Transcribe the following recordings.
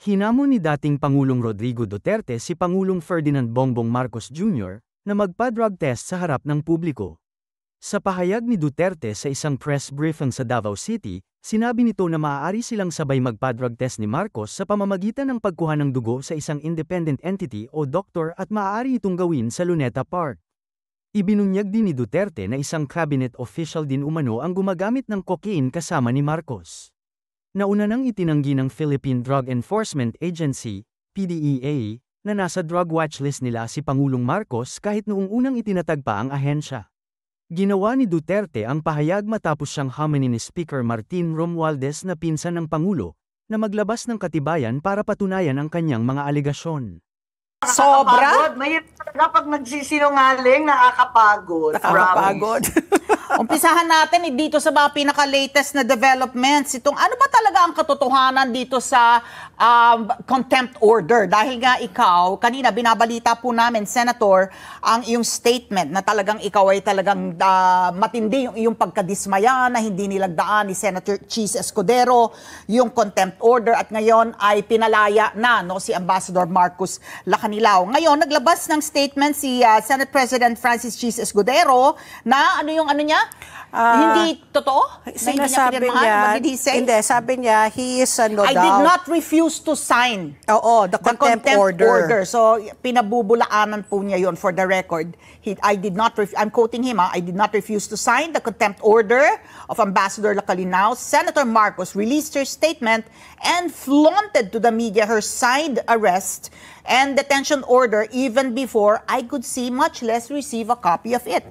Hinamon ni dating Pangulong Rodrigo Duterte si Pangulong Ferdinand Bongbong Marcos Jr. na magpa-drug test sa harap ng publiko. Sa pahayag ni Duterte sa isang press briefing sa Davao City, sinabi nito na maaari silang sabay magpa-drug test ni Marcos sa pamamagitan ng pagkuha ng dugo sa isang independent entity o doktor at maaari itong gawin sa Luneta Park. Ibinunyag din ni Duterte na isang cabinet official din umano ang gumagamit ng cocaine kasama ni Marcos. Nauna nang itinanggi ng Philippine Drug Enforcement Agency, PDEA, na nasa drug watchlist nila si Pangulong Marcos kahit noong unang itinatag pa ang ahensya. Ginawa ni Duterte ang pahayag matapos siyang haminin ni Speaker Martin Romualdez na pinsan ng Pangulo, na maglabas ng katibayan para patunayan ang kanyang mga alegasyon. Sobra? Mahirap kapag nagsisinungaling, nakakapagod. Nakakapagod. Umpisahan natin dito sa mga pinaka-latest na developments. Itong ano ba talaga ang katotohanan dito sa contempt order? Dahil nga ikaw, kanina binabalita po namin, Senator, ang iyong statement na talagang ikaw ay talagang matindi yung iyong pagkadismaya na hindi nilagdaan ni Senator Cheese Escudero yung contempt order at ngayon ay pinalaya na si Ambassador Marcos Lacanilao. Ngayon, naglabas ng statement si Senate President Francis Cheese Escudero na ano niya? Hindi totoo? Sinasabi niya, hindi, sabi niya, he is no I doubt. did not refuse to sign the contempt order. So, pinabubulaanan po niya yun for the record. I'm quoting him, I did not refuse to sign the contempt order of Ambassador Lacanilao. Senator Marcos released her statement and flaunted to the media her signed arrest and detention order even before I could see, much less receive a copy of it.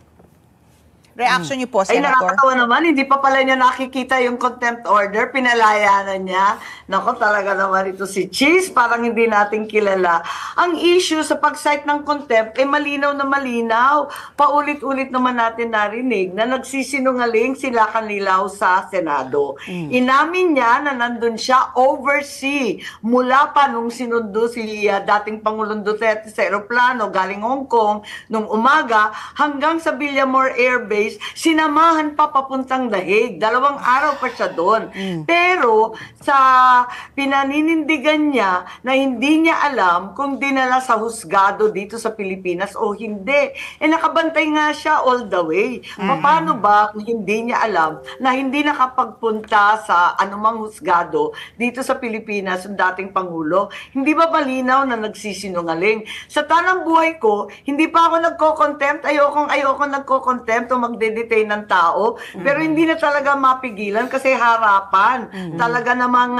Reaction niyo po, Senator? Ay, nakakatawa naman. Hindi pa pala niya nakikita yung contempt order. Pinalaya na niya. Nako, talaga naman ito si Cheese. Parang hindi natin kilala. Ang issue sa pag-cite ng contempt ay malinaw na malinaw. Paulit-ulit naman natin narinig na nagsisinungaling sila Lacanilao sa Senado. Inamin niya na nandun siya overseas. Mula pa nung sinundo si dating Pangulong Duterte sa aeroplano galing Hong Kong nung umaga hanggang sa Villamor Air Base, sinamahan pa papuntang Dahig. 2 araw pa siya doon. Pero sa pinaninindigan niya na hindi niya alam kung dinala sa husgado dito sa Pilipinas o hindi. Nakabantay nga siya all the way. Paano ba kung hindi niya alam na hindi nakapagpunta sa anumang husgado dito sa Pilipinas ang dating Pangulo? Hindi ba malinaw na nagsisinungaling? Sa tanang buhay ko, hindi pa ako nagko-contempt. Ayoko nagko-contempt o magde-detain ng tao. Pero hindi na talaga mapigilan kasi harapan. Talaga namang,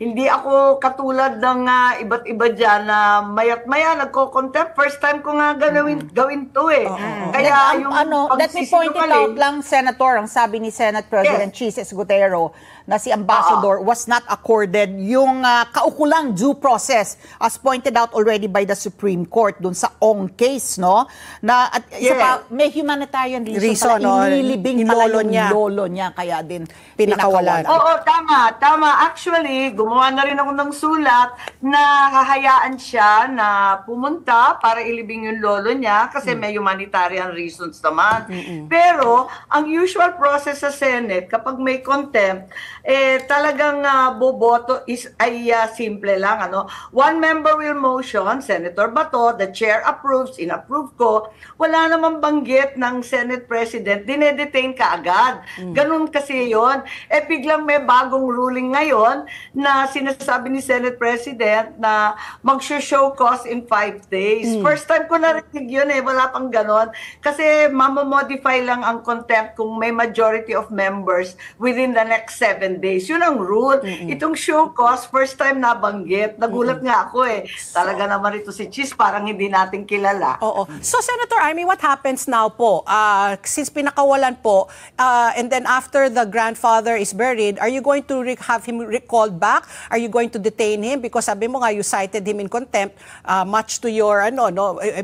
hindi ako katulad ng iba't iba dyan na mayat maya nagko-contempt. First time ko nga gawin to eh. Kaya yung let me point it out lang, Senator, ang sabi ni Senate President Cheese Escudero na si Ambassador was not accorded yung kaukulang due process as pointed out already by the Supreme Court dun sa Ong case, no? Na at isa pa, may humanitarian reason pala, inilibing pala yung lolo niya, kaya din pinakawalan. Oo, tama. Actually, gumawa na rin ako ng sulat na hahayaan siya na pumunta para ilibing yung lolo niya kasi may humanitarian reasons naman. Pero, ang usual process sa Senate, kapag may contempt, talagang boboto ay simple lang. One member will motion, Senator Bato, the chair approves, inapprove ko, wala namang banggit ng Senate President, dinedetain ka agad. Ganun kasi yon. Biglang may bagong ruling ngayon na sinasabi ni Senate President na mag-show cause in 5 days. First time ko narinig yun wala pang ganon. Kasi mamamodify lang ang contempt kung may majority of members within the next 7 days. Yun ang rule. Itong show cause, first time nabanggit. Nagulat nga ako Talaga naman ito si Cheese, parang hindi natin kilala. Oo. So, Senator Amy, what happens now po? Since pinakawalan po, and then after the grandfather is buried, are you going to have him recalled back? Are you going to detain him? Because sabi mo nga, you cited him in contempt, much to your, I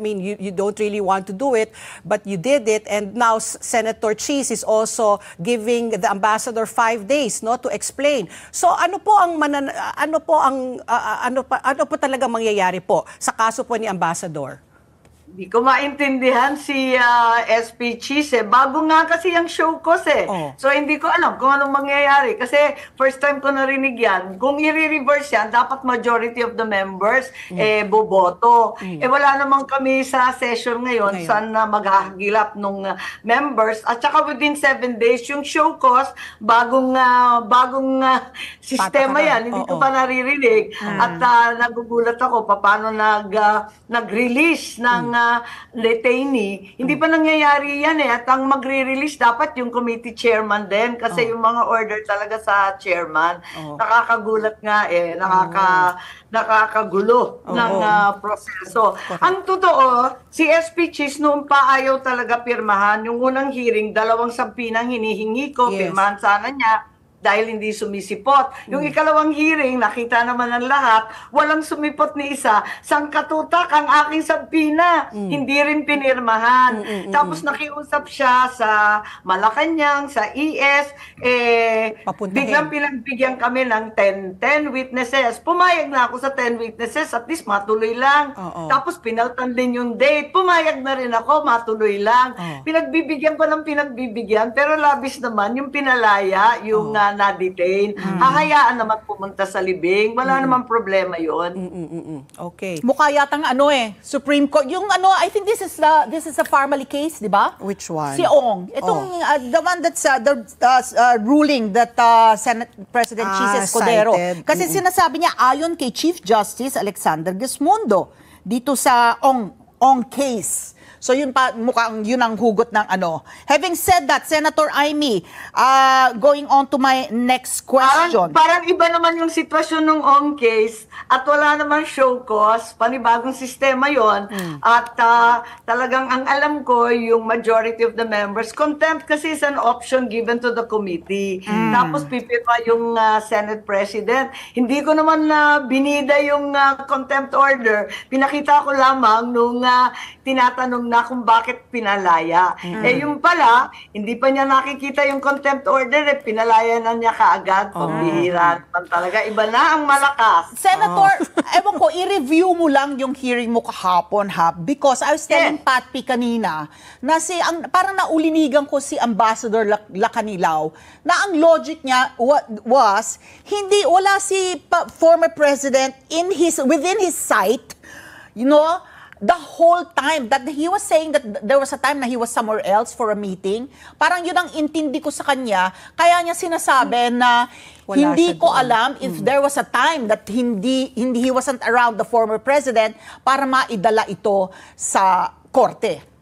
mean, you don't really want to do it, but you did it, and now Senator Cheese is also giving the ambassador 5 days, to explain. So ano po talaga mangyayari po sa kaso po ni Ambassador? Di ko maintindihan si SP Cheese. Bago nga kasi yung show ko Oh. So hindi ko alam kung anong mangyayari. Kasi first time ko narinig yan. Kung i-reverse yan, dapat majority of the members boboto. Wala naman kami sa session ngayon. Saan na maghahagilap nung members. At saka within 7 days, yung show cost, bagong sistema yan. Hindi ko pa naririnig. At nagugulat ako paano nag-release ng detainee. Hindi pa nangyayari yan At ang magre-release dapat yung committee chairman din kasi yung mga order talaga sa chairman. Nakakagulat nga nakakagulo ng proseso. Ang totoo, si SP Cheese noon pa ayaw talaga pirmahan. Yung unang hearing, 2 sampinang hinihingi ko, pirmahan sana niya. Dahil hindi sumisipot. Yung ikalawang hearing, nakita naman ng lahat, walang sumipot ni isa. Sangkatutak ang aking sampina. Hindi rin pinirmahan. Tapos nakiusap siya sa Malacanang, sa ES, biglang pinagbigyan kami ng 10 witnesses. Pumayag na ako sa 10 witnesses, at least matuloy lang. Tapos pinaltan din yung date. Pumayag na rin ako, matuloy lang. Pinagbibigyan ko ng pinagbibigyan, pero labis naman yung pinalaya, yung na-detain. Hahayaan naman pumunta sa libing. Wala naman problema yun. Okay. Mukha yatang Supreme Court. Yung I think this is a Farmally case, di ba? Which one? Si Ong. Itong the one that's the ruling that Senate President Cheese Escudero. Cited. Kasi sinasabi niya ayon kay Chief Justice Alexander Gesmundo dito sa Ong case. So yun yun ang hugot ng Having said that, Senator Amy, going on to my next question. Parang iba naman yung sitwasyon ng Ong case at wala naman show cause, panibagong sistema yon. At talagang ang alam ko, yung majority of the members, contempt kasi is an option given to the committee. Tapos pipirma yung Senate President. Hindi ko naman binida yung contempt order. Pinakita ko lamang nung tinatanong na kung bakit pinalaya. Yung pala, hindi pa niya nakikita yung contempt order, pinalaya na niya kaagad. Pambihira naman talaga. Iba na ang malakas. Senator, ewan ko, i-review mo lang yung hearing mo kahapon, because I was telling Pat P kanina na parang naulinigan ko si Ambassador Lacanilaw na ang logic niya was, wala si former president within his sight, the whole time that he was saying that there was a time na he was somewhere else for a meeting. Parang yun ang intindi ko sa kanya. Kaya niya sinasabi na hindi ko alam if there was a time that he wasn't around the former president para maidala ito sa korte.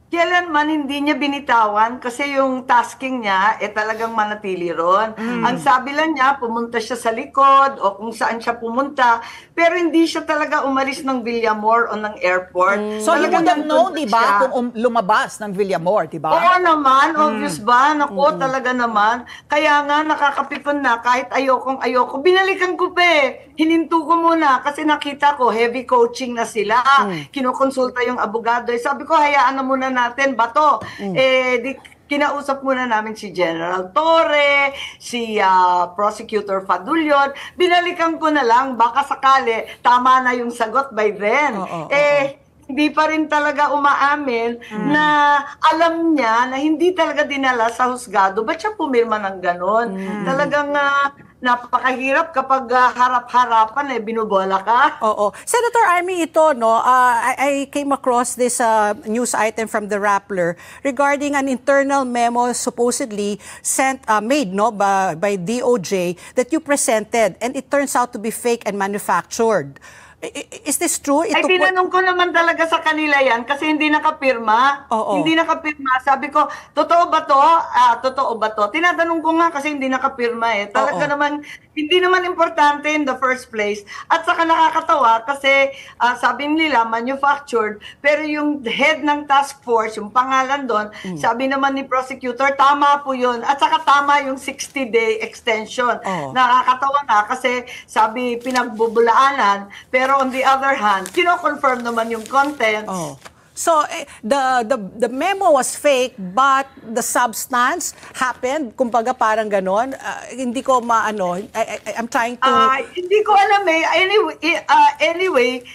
Kailanman hindi niya binitawan kasi yung tasking niya talagang manatili ron. Ang sabi lang niya, pumunta siya sa likod o kung saan siya pumunta, pero hindi siya talaga umalis ng Villamor o ng airport. So you would have known, di ba, kung lumabas ng Villamor, di ba? Oo naman, obvious ba? Naku, talaga naman. Kaya nga, nakakapikon na, kahit ayoko, binalikan ko pa Hininto ko muna kasi nakita ko, heavy coaching na sila. Kinukonsulta yung abogado. Sabi ko, hayaan na muna natin, bato. Kinausap muna namin si General Torre, si Prosecutor Fadulion. Binalikan ko na lang, baka sakali, tama na yung sagot by then. Hindi pa rin talaga umaamin na alam niya na hindi talaga dinala sa husgado. Ba't siya pumirma ng ganon? Talagang napakahirap kapag harap-harapan, binubola ka. Oo. Senator Amy, ito, I came across this news item from the Rappler regarding an internal memo supposedly made by DOJ that you presented, and it turns out to be fake and manufactured. Is this true? Ay, tinanong ko naman talaga sa kanila yan kasi hindi nakapirma. Hindi nakapirma. Sabi ko, totoo ba to? Totoo ba to? Tinatanong ko nga kasi hindi nakapirma Talaga naman, hindi naman importante in the first place. At saka nakakatawa kasi sabi nila manufactured, pero yung head ng task force, yung pangalan doon, sabi naman ni prosecutor, tama po yun. At saka tama yung 60-day extension. Nakakatawa nga kasi sabi pinagbubulaanan, pero on the other hand, kino-confirm naman yung contents. So the memo was fake but the substance happened. Kumbaga parang ganon. Hindi ko I'm trying to Hindi ko alam eh. Anyway,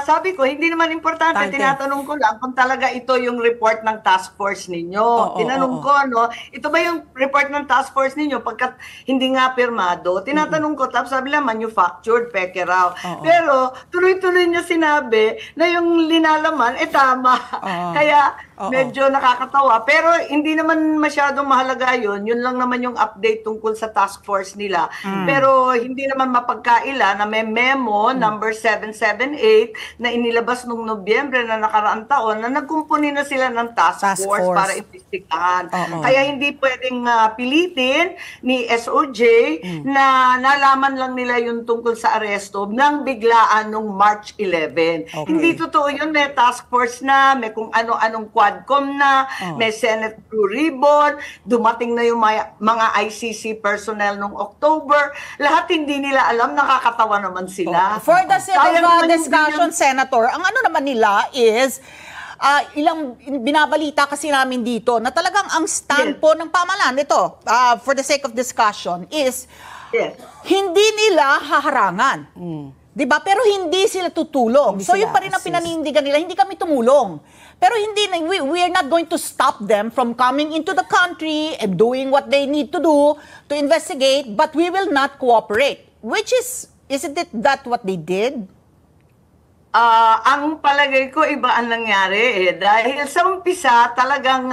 sabi ko, hindi naman importante. Tante. Tinatanong ko lang kung talaga ito yung report ng task force ninyo. Oo, Tinanong ko, ito ba yung report ng task force ninyo pagkat hindi nga pirmado? Tinatanong ko, tapos sabi lang, manufactured, peke raw. Pero tuloy-tuloy niya sinabi na yung linalaman, tama. Kaya medyo nakakatawa. Pero hindi naman masyadong mahalaga yun. Yun lang naman yung update tungkol sa task force nila. Pero hindi naman mapagkaila na may memo number 778 na inilabas nung Nobyembre na nakaraang taon na nagkumpuni na sila ng task force para imbestigahan. Kaya hindi pwedeng pilitin ni SOJ na nalaman lang nila yung tungkol sa aresto ng biglaan nung March 11. Hindi totoo yun. May task force na, may kung ano-anong Quadcom na, may Senate Blue Ribbon, dumating na yung mga ICC personnel nung October. Lahat hindi nila alam, nakakatawa naman sila. For the sake Kaya of naman yung discussion, Senator, ang ano naman nila is, ilang binabalita kasi namin dito na talagang ang stand po ng pamahalaan, ito, for the sake of discussion, is Yes. hindi nila haharangan. 'Di ba? Pero hindi sila tutulong. Hindi So sila yun pa rin ang assist. pinanindigan nila, hindi kami tumulong. Pero hindi we are not going to stop them from coming into the country and doing what they need to do to investigate, but we will not cooperate. Which isn't it that what they did? Ang palagay ko iba ang nangyari dahil sa umpisa talagang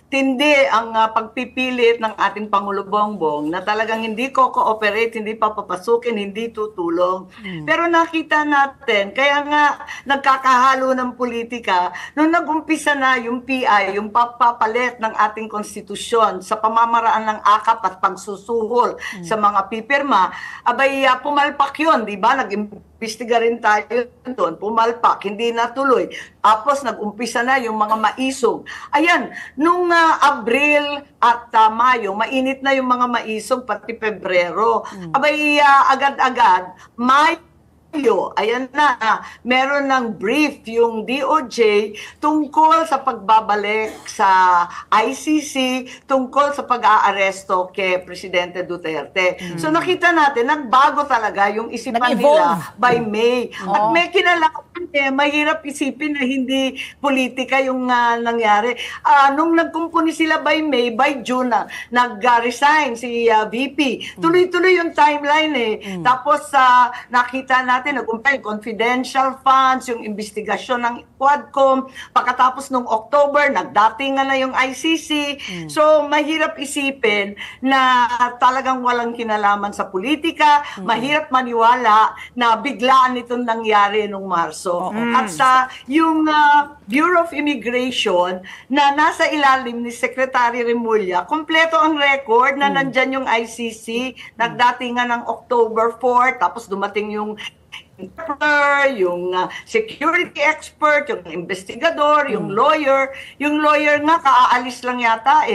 tindi ang pagpipilit ng ating Pangulo Bongbong na talagang hindi ko-cooperate, hindi papapasukin, hindi tutulong. Pero nakita natin, kaya nga nagkakahalo ng politika, nung nag-umpisa na yung PI, yung papapalit ng ating konstitusyon sa pamamaraan ng akap at pagsusuhol sa mga pipirma, abay pumalpak yun, di ba? Nag-imbestiga rin tayo doon, pumalpak, hindi natuloy. Tapos nag-umpisa na yung mga maisog. Ayan, nung Abril at Mayo, mainit na yung mga maisog, pati Pebrero. Abay, agad-agad, ayan na, meron ng brief yung DOJ tungkol sa pagbabalik sa ICC, tungkol sa pag-aaresto kay Presidente Duterte. So nakita natin, nagbago talaga yung isipan nila by May. At may kinalaman mahirap isipin na hindi politika yung nangyari. Nung nagkumpuni sila by May, by June, nag-resign si VP. Tuloy-tuloy yung timeline Tapos nakita natin, nag-umpay confidential funds, yung investigasyon ng Quadcom. Pagkatapos nung October, nagdatingan na yung ICC. So, mahirap isipin na talagang walang kinalaman sa politika. Mahirap maniwala na biglaan itong nangyari nung Marso. At sa yung Bureau of Immigration na nasa ilalim ni Secretary Remulla, kompleto ang record na nandyan yung ICC. Nagdatingan ng October 4, tapos dumating yung yung security expert, yung investigador, yung lawyer. Yung lawyer nga, kaaalis lang yata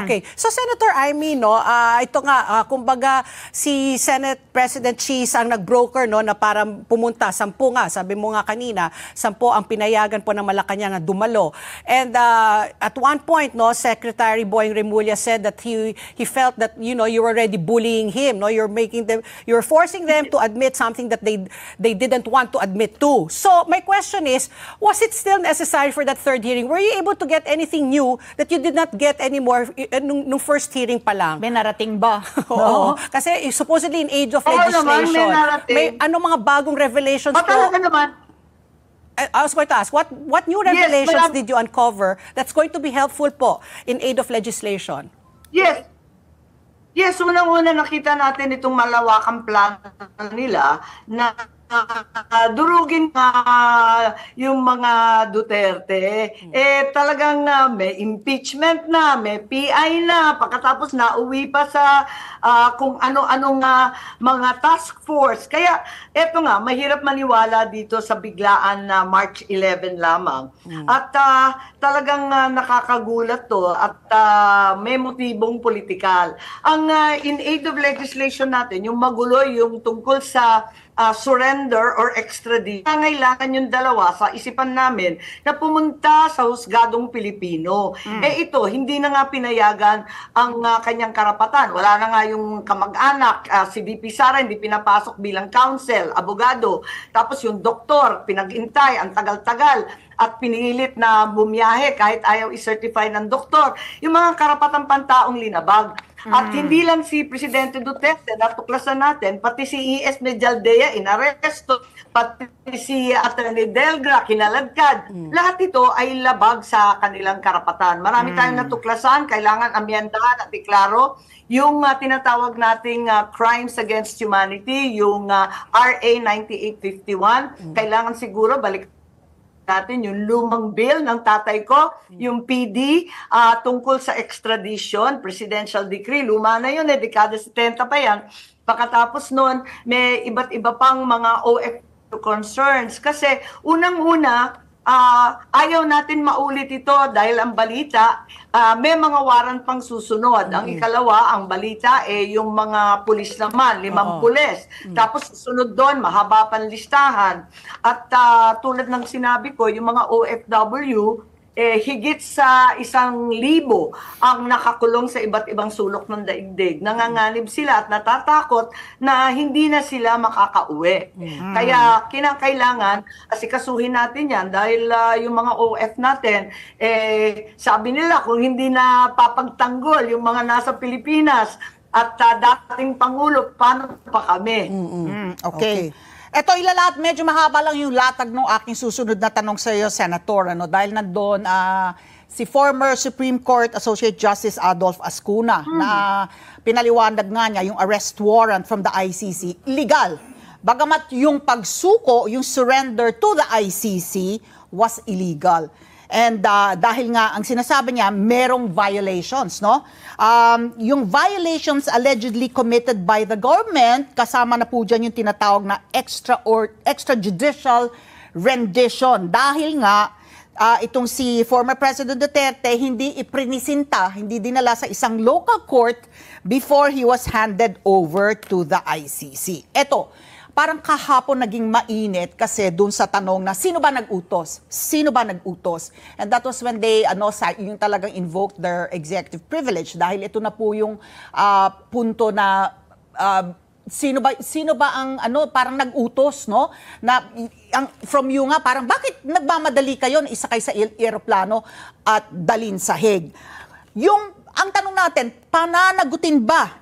Okay. So, Senator Amy, ito nga, kumbaga, si Senate President Cheese ang nag-broker, na parang pumunta, 10 nga, sabi mo nga kanina, 10 ang pinayagan po ng Malacanang na dumalo. And at one point, Secretary Boying Remulla said that he felt that, you're already bullying him, you're forcing them to admit something that they didn't want to admit to. So, my question is, was it still necessary for that third hearing? Were you able to get anything new that you did not get anymore nung first hearing pa lang? May narating ba? Oo. Kasi supposedly in age of legislation, naman, may narating. may mga bagong revelations po? talaga naman. I was going to ask, what new revelations did you uncover that's going to be helpful po in aid of legislation? Yes. Yes, unang-una nakita natin itong malawakang plano nila na durugin yung mga Duterte. Talagang may impeachment na, may PI na, pagkatapos nauwi pa sa kung ano-anong mga task force. Kaya eto nga, mahirap maniwala dito sa biglaan na March 11 lamang. At talagang nakakagulat to at may motibong politikal. Ang in aid of legislation natin, yung magulo, yung tungkol sa surrender or extradition. Kailangan yung dalawa sa isipan namin na pumunta sa husgadong Pilipino. Ito, hindi na nga pinayagan ang kanyang karapatan. Wala na nga yung kamag-anak, si VP Sara hindi pinapasok bilang counsel, abogado. Tapos yung doktor, pinag-intay, ang tagal-tagal at pinilit na bumiyahe kahit ayaw i-certify ng doktor. Yung mga karapatang pantaong linabag. At hindi lang si Presidente Duterte, natuklasan natin, pati si E.S. Medialdea inaresto, pati si Atty. Delgra kinaladkad. Lahat ito ay labag sa kanilang karapatan. Marami tayong natuklasan, kailangan amyendahan at iklaro yung tinatawag nating crimes against humanity, yung RA 9851. Kailangan siguro balik natin yung lumang bill ng tatay ko, yung PD tungkol sa extradition, presidential decree, luma na yun, dekada 70 pa yan. Pagkatapos nun, may iba't iba pang mga OFW concerns. Kasi unang-una, ayaw natin maulit ito dahil ang balita, may mga warrant pang susunod. Ang ikalawa, ang balita, yung mga pulis naman, 5 pulis. Tapos susunod doon, mahaba pang listahan. At tulad ng sinabi ko, yung mga OFW, higit sa 1,000 ang nakakulong sa iba't ibang sulok ng daigdig. Nanganganib sila at natatakot na hindi na sila makakauwi. Kaya kinakailangan asikasuhin natin yan dahil yung mga OF natin, sabi nila kung hindi na papagtanggol yung mga nasa Pilipinas at dating Pangulo, paano pa kami? Okay. Ito ilalat, medyo mahaba lang yung latag ng aking susunod na tanong sa iyo, Senator. Dahil nandoon si former Supreme Court Associate Justice Adolph Ascuna na pinaliwanag nga niya yung arrest warrant from the ICC, legal. Bagamat yung pagsuko, yung surrender to the ICC was illegal. And dahil nga, ang sinasabi niya, merong violations, no? Yung violations allegedly committed by the government, kasama na po dyan yung tinatawag na extrajudicial rendition. Dahil nga, itong si former President Duterte, hindi iprinisinta, hindi dinala sa isang local court before he was handed over to the ICC. Eto, parang kahapon naging mainit kasi dun sa tanong na sino ba nag-utos? Sino ba nag-utos? And that was when they yung talagang invoked their executive privilege dahil ito na po yung punto na sino ba ang parang nag-utos, no? Na from you nga parang bakit nagmamadali kayo na isakay sa eroplano at dalin sa Hague? Ang tanong natin, pananagutin ba?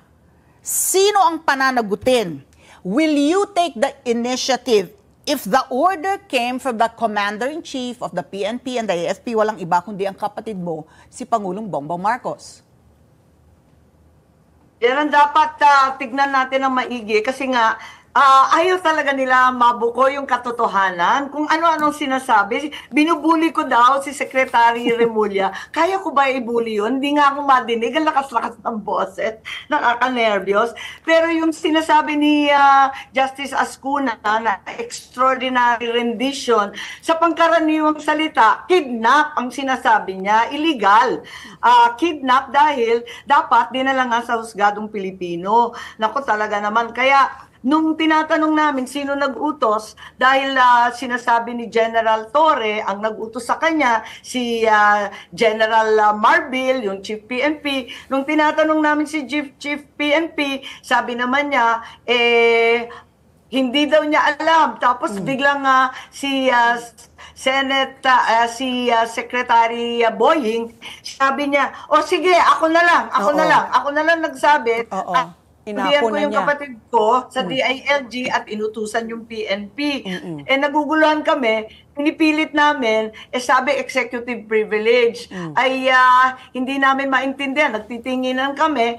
Sino ang pananagutin? Will you take the initiative if the order came from the Commander-in-Chief of the PNP and the AFP, walang iba kundi ang kapatid mo, si Pangulong Bongbong Marcos? Yan ang dapat tignan natin ng maigi kasi nga ayaw talaga nila mabuko yung katotohanan. Kung ano-anong sinasabi, binubuli ko daw si Secretary Remulla. Kaya ko ba ibuli yun? Hindi nga ako madinig. Ang lakas-lakas ng boses. Nakaka-nervyos. Pero yung sinasabi ni Justice Ascuna na extraordinary rendition, sa pangkaraniwang salita, kidnap ang sinasabi niya. Illegal. Kidnap dahil dapat dinala nga sa husgadong Pilipino. Naku talaga naman. Kaya nung tinatanong namin sino nag-utos, dahil sinasabi ni General Torre, ang nag-utos sa kanya, si General Marbil, yung Chief PNP, nung tinatanong namin si Chief PNP, sabi naman niya, hindi daw niya alam. Tapos biglang si Secretary Boying, sabi niya, o sige, ako na lang nagsabi. Indian ko yung kapatid ko sa DILG at inutusan yung PNP. Naguguluhan kami, pinipilit namin, sabi executive privilege, ay hindi namin maintindihan. Nagtitinginan kami,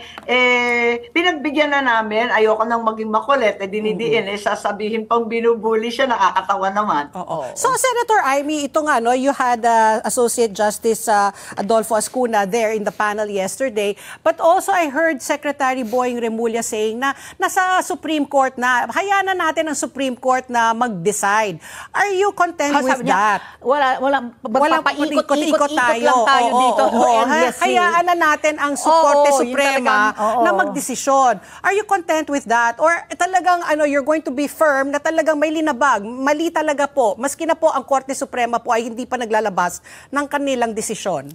pinagbigyan na namin, ayoko nang maging makulit, dinidiin, sasabihin pang binubuli siya, nakakatawa naman. So, Senator Amy, ito nga, you had Associate Justice Adolfo Ascuna there in the panel yesterday, but also I heard Secretary Boying Remulla saying na nasa Supreme Court na, hayaan na natin ang Supreme Court na mag-decide. Are you content with sabi niya, that? walang paikot-ikot lang tayo dito. Endlessly. Hayaan na natin ang Korte Oo, yun Suprema talagang, oo. na magdesisyon. Are you content with that? Or talagang you're going to be firm na talagang may linabag? Mali talaga po. Maski na po ang Korte Suprema po ay hindi pa naglalabas ng kanilang desisyon.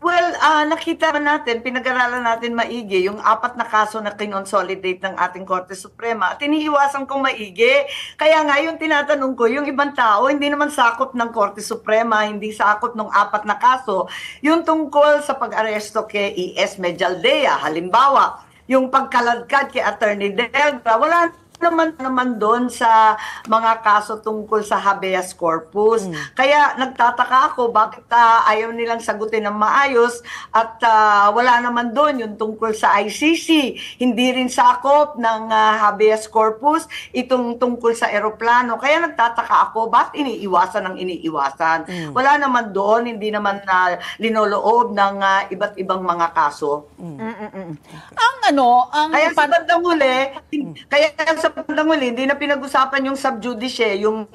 Well, nakita natin, pinag-aralan natin maigi yung 4 na kaso na kinonsolidate ng ating Korte Suprema at iniiwasan kong maigi. Kaya nga yung tinatanong ko, yung ibang tao, hindi naman sakop ng Korte Suprema, hindi sakop ng 4 na kaso. Yung tungkol sa pag-aresto kay E.S. Medialdea, halimbawa, yung pagkaladkad kay Attorney Delga, wala naman doon sa mga kaso tungkol sa habeas corpus. Kaya nagtataka ako bakit ayaw nilang sagutin ng maayos at wala naman doon yung tungkol sa ICC. Hindi rin sakop ng habeas corpus itong tungkol sa eroplano. Kaya nagtataka ako bakit iniiwasan ng iniiwasan. Wala naman doon, hindi naman linoloob ng iba't ibang mga kaso. Kaya sa bandang huli, hindi na pinag-usapan yung sub judice, yung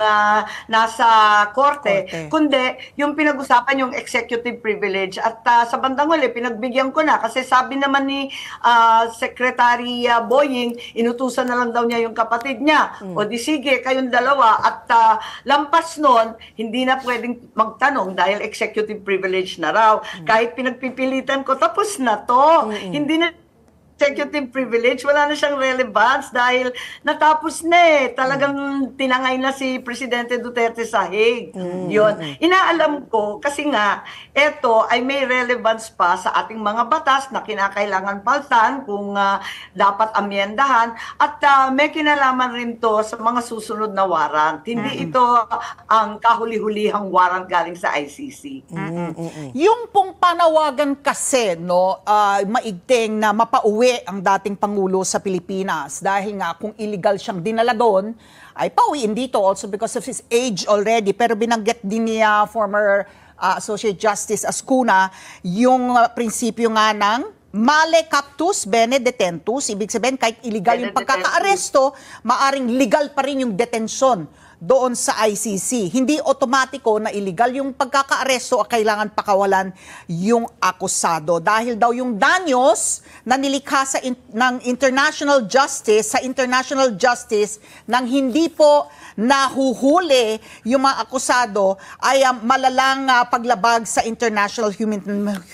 nasa korte, kundi yung pinag-usapan yung executive privilege. At sa bandang huli, pinagbigyan ko na kasi sabi naman ni Secretary Boying, inutusan na lang daw niya yung kapatid niya. O di sige, kayong dalawa. At lampas nun, hindi na pwedeng magtanong dahil executive privilege na raw. Kahit pinagpipilitan ko, tapos na to. Hindi na executive privilege, wala na siyang relevance dahil natapos na Talagang tinangay na si Presidente Duterte sa Hague. Yun. Inaalam ko kasi nga, ito ay may relevance pa sa ating mga batas na kinakailangan paltan kung dapat amyendahan at may kinalaman rin to sa mga susunod na warrant. Hindi ito ang kahuli-hulihang warrant galing sa ICC. Yung pong panawagan kasi, maigting na mapauwi ang dating Pangulo sa Pilipinas dahil nga kung illegal siyang dinala doon, ay pauwiin dito also because of his age already. Pero binanggit din niya former Associate Justice Ascuna yung prinsipyo nga ng male captus bene detentus. Ibig sabihin kahit illegal yung pagkakaaresto, maaring legal pa rin yung detention doon sa ICC. Hindi otomatiko na illegal yung pagkakaaresto at kailangan pakawalan yung akusado. Dahil daw yung danyos na nilikha ng international justice, sa international justice, nang hindi po nahuhuli yung mga akusado ay malalang paglabag sa international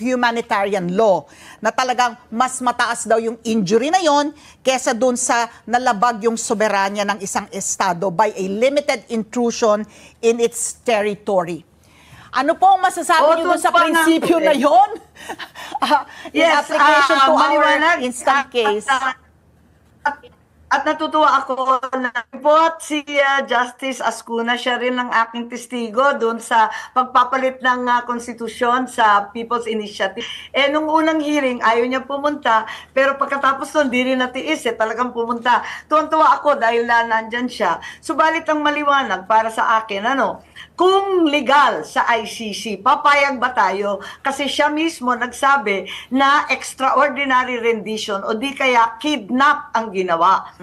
humanitarian law na talagang mas mataas daw yung injury na yon kesa doon sa nalabag yung soberanya ng isang estado by a limited intrusion in its territory. Ano po ang masasabi niyo doon sa prinsipyo na yon? In application to our instant case. At natutuwa ako na report si Justice Ascuna, siya rin ang aking testigo doon sa pagpapalit ng konstitusyon sa People's Initiative. Nung unang hearing, ayaw niya pumunta, pero pagkatapos nun, di rin natiis, talagang pumunta. Tuwan-tuwa ako dahil nandyan siya. Subalit ang maliwanag para sa akin, kung legal sa ICC, papayag ba tayo? Kasi siya mismo nagsabi na extraordinary rendition o di kaya kidnap ang ginawa.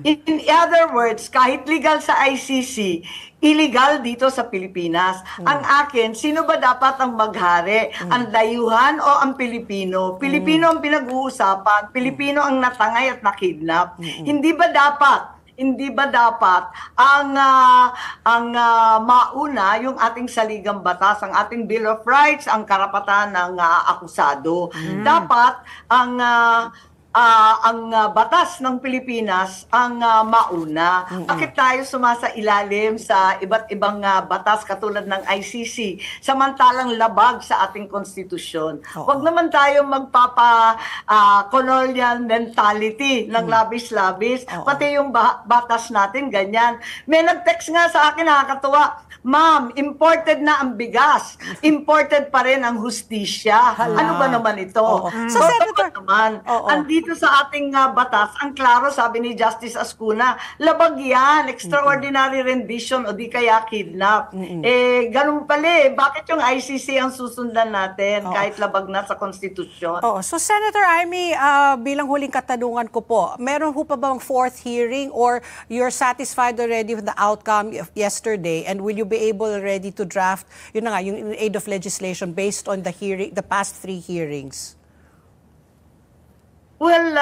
In other words, kahit legal sa ICC, illegal dito sa Pilipinas. Ang akin, sino ba dapat ang maghari? Ang dayuhan o ang Pilipino? Pilipino ang pinag-uusapan, Pilipino ang natangay at nakidnap. Hindi ba dapat ang mauna yung ating saligang batas, ang ating Bill of Rights, ang karapatan ng akusado. Dapat ang batas ng Pilipinas ang mauna. Bakit tayo sumasa ilalim sa iba't ibang batas katulad ng ICC samantalang labag sa ating konstitusyon? Huwag naman tayo colonial mentality ng labis-labis. Pati yung batas natin ganyan. May nag-text nga sa akin, nakakatuwa. Ma'am, imported na ang bigas. Imported pa rin ang hustisya. Ano ba naman ito? Oo. So, Senator, naman, oo. andito sa ating batas, ang klaro, sabi ni Justice Ascuna, labag yan, extraordinary rendition o di kaya kidnap. Ganun pala bakit yung ICC ang susundan natin kahit labag na sa konstitusyon? Oo. So, Senator Amy, bilang huling katanungan ko po, meron ho pa bang fourth hearing or you're satisfied already with the outcome of yesterday, and will you be able already to draft, yun na nga, yung in aid of legislation based on the past 3 hearings? Well,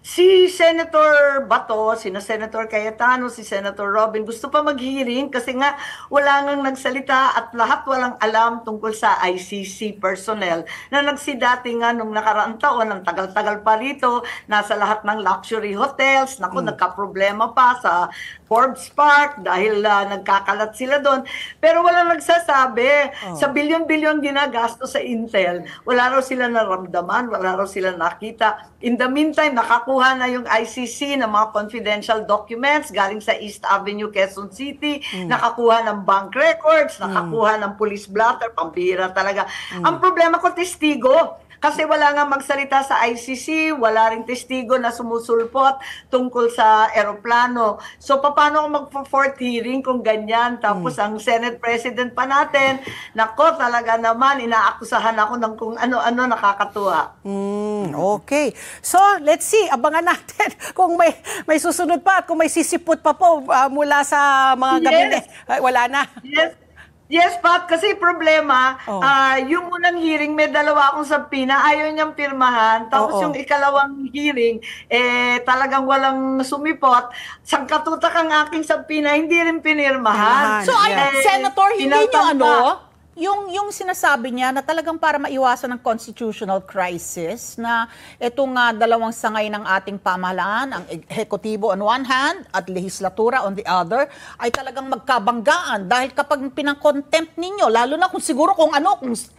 si Senator Bato, si Senator Cayetano, si Senator Robin, gusto pa mag-hearing kasi nga wala nang nagsalita at lahat walang alam tungkol sa ICC personnel na nagsidati nga nung nakaraang taon, ang tagal-tagal pa rito, nasa lahat ng luxury hotels, naku, nagka-problema pa sa Forbes Park dahil nagkakalat sila doon. Pero walang nagsasabi. Sa bilyon-bilyon ginagasto sa Intel, wala raw sila naramdaman, wala raw sila nakita. In the meantime, nakakuha na yung ICC ng mga confidential documents galing sa East Avenue, Quezon City, nakakuha ng bank records, nakakuha ng police blotter, pambihira talaga. Ang problema ko, testigo. Kasi wala nga magsalita sa ICC, wala ring testigo na sumusulpot tungkol sa eroplano. So, paano ako magpo-fourth hearing kung ganyan? Tapos, ang Senate President pa natin, nako, talaga naman, inaakusahan ako ng kung ano-ano, nakakatuwa. Okay. So, let's see. Abangan natin kung may susunod pa at kung may sisipot pa po mula sa mga gabinet. Wala na. Yes, Pat, kasi problema, yung unang hearing, may dalawa akong sabpina, ayaw niyang pirmahan. Tapos yung ikalawang hearing, talagang walang sumipot. Sangkatutak ang aking sabpina, hindi rin pinirmahan. So, Senator, hindi nyo yung sinasabi niya na talagang para maiwasan ng constitutional crisis na itong dalawang sangay ng ating pamahalaan, ang ehekutibo on one hand at lehislatura on the other, ay talagang magkabanggaan dahil kapag pinang-contempt ninyo, lalo na kung siguro kung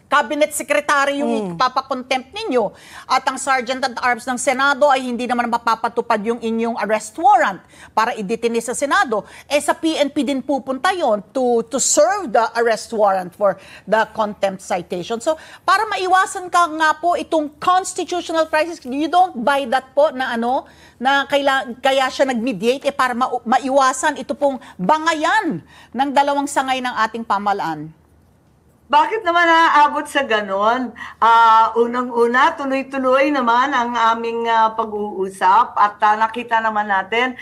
cabinet secretary yung ipapakontempt ninyo at ang sergeant at arms ng Senado ay hindi naman mapapatupad yung inyong arrest warrant para idetine sa Senado, sa PNP din pupunta yon to serve the arrest warrant for the contempt citation. So, para maiwasan ka nga po itong constitutional crisis, you don't buy that po na na kaya siya nag-mediate para maiwasan ito pong bangayan ng dalawang sangay ng ating pamahalaan. Bakit naman naaabot sa ganon? Unang-una, tuloy-tuloy naman ang aming pag-uusap at nakita naman natin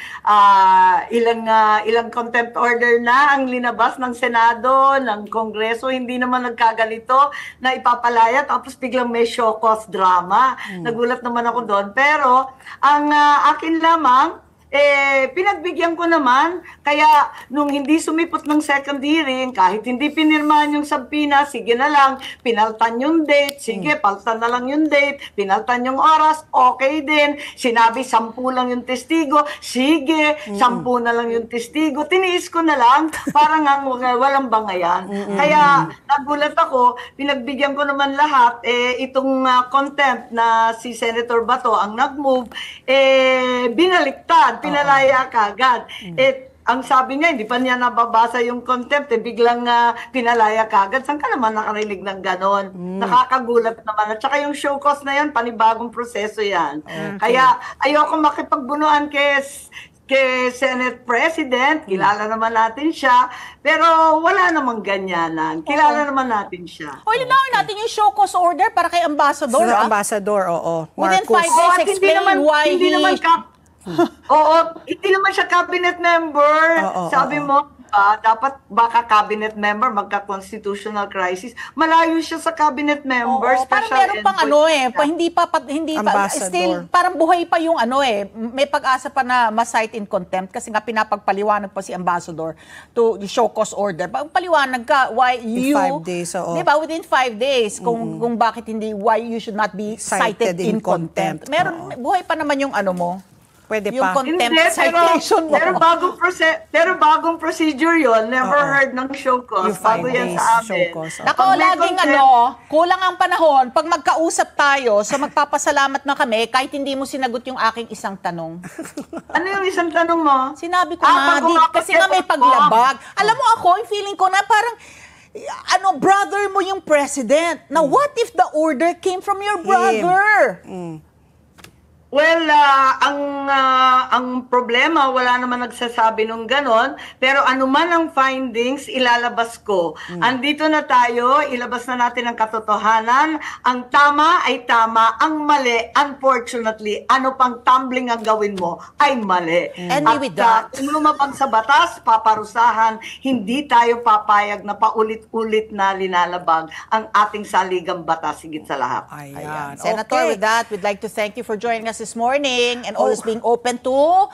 ilang contempt order na ang linabas ng Senado, ng Kongreso, hindi naman nagkaganito na ipapalaya tapos biglang may show cause drama. Nagulat naman ako doon. Pero ang akin lamang, pinagbigyan ko naman, kaya nung hindi sumipot ng second hearing, kahit hindi pinirmahan yung sabpina, sige na lang, pinaltan yung date, sige, paltan na lang yung date, pinaltan yung oras, okay din, sinabi 10 lang yung testigo, sige, 10 na lang yung testigo, tiniis ko na lang, parang walang bangayan. Kaya nagulat ako, pinagbigyan ko naman lahat, itong contempt na si Senator Bato ang nag-move, binaliktad, pinalaya kagad. Ang sabi niya, hindi pa niya nababasa yung contempt, biglang pinalaya kagad. Saan ka naman nakarinig ng ganon? Nakakagulat naman. At saka yung show cause na yan, panibagong proseso yan. Kaya ayoko makipagbunuan kay Senate President, kilala naman natin siya, pero wala namang ganyanan. Kilala naman natin siya. Linawin natin yung show cause order para kay Ambassador. Ambassador, oo. Within 5 Marcos. days, explain why hindi naman hindi naman siya cabinet member. Sabi mo, dapat baka cabinet member magka-constitutional crisis. Malayo siya sa cabinet member. Parang meron pang hindi pa still, parang buhay pa yung may pag-asa pa na ma-cite in contempt kasi nga pinapagpaliwanag pa si Ambassador to show cause order. Paliwanag ka why you, 5 days, diba, within 5 days, kung bakit hindi, why you should not be cited in contempt. Meron, buhay pa naman yung mo. Pwede yung pa. contempt Hindi, citation mo. pero bagong procedure yon. Never heard ng show cause. Yung 5 Bago yan days sa show amin. cause. Nako, Pag may laging contempt- kulang ang panahon. Pag magkausap tayo, so magpapasalamat na kami kahit hindi mo sinagot yung aking isang tanong. Ano yung isang tanong mo? Sinabi ko Ah, na, kasi nga may paglabag. Alam mo ako, yung feeling ko na parang, brother mo yung president. Now, what if the order came from your brother? Well, ang problema, wala naman nagsasabi nung ganon, pero anuman ang findings, ilalabas ko. Andito na tayo, ilabas na natin ang katotohanan. Ang tama ay tama, ang mali, unfortunately, ano pang tumbling ang gawin mo, ay mali. And with that, kung lumabag sa batas, paparusahan, hindi tayo papayag na paulit-ulit na linalabag ang ating saligang batas, higit sa lahat. Ayan. Senator, Okay. with that, we'd like to thank you for joining us this morning and always being open to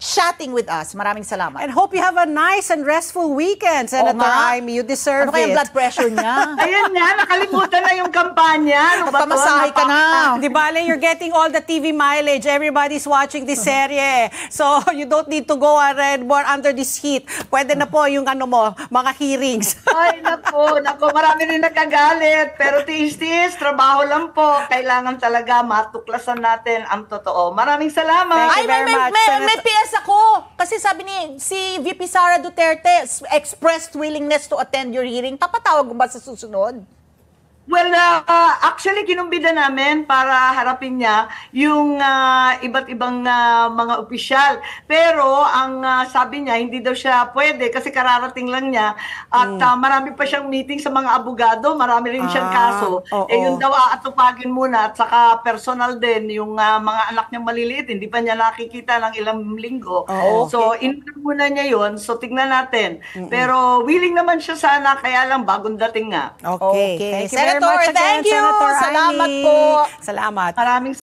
chatting with us. Maraming salamat. And hope you have a nice and restful weekend, Senator nga. Amy. You deserve Ano kaya it. blood pressure niya? Ayan nga, nakalimutan na yung kampanya. Ano ba to? Magpamasahe ka na. Di bale, you're getting all the TV mileage. Everybody's watching this serye. So, you don't need to go ahead more under this heat. Pwede na po yung mga hearings. Ay, nako, marami rin nagkagalit. Pero tiis-tiis, trabaho lang po. Kailangan talaga matuklasan natin ang totoo. Maraming salamat. Thank you very much, may Senator. PS ako. Kasi sabi ni si VP Sara Duterte, expressed willingness to attend your hearing. Papatawag mo ba sa susunod? Well, actually, kinumbida namin para harapin niya yung iba't ibang mga opisyal. Pero ang sabi niya, hindi daw siya pwede kasi kararating lang niya. At marami pa siyang meeting sa mga abogado, marami rin siyang kaso. Oo. Yun daw aatupagin muna at saka personal din yung mga anak niya maliliit. Hindi pa niya nakikita ng ilang linggo. So, inuna muna niya yun. So, tignan natin. Pero willing naman siya sana, kaya lang bagong dating nga. Okay. Thank you very Senator, much again, thank you. Senator Salamat Amy. po. Salamat. Maraming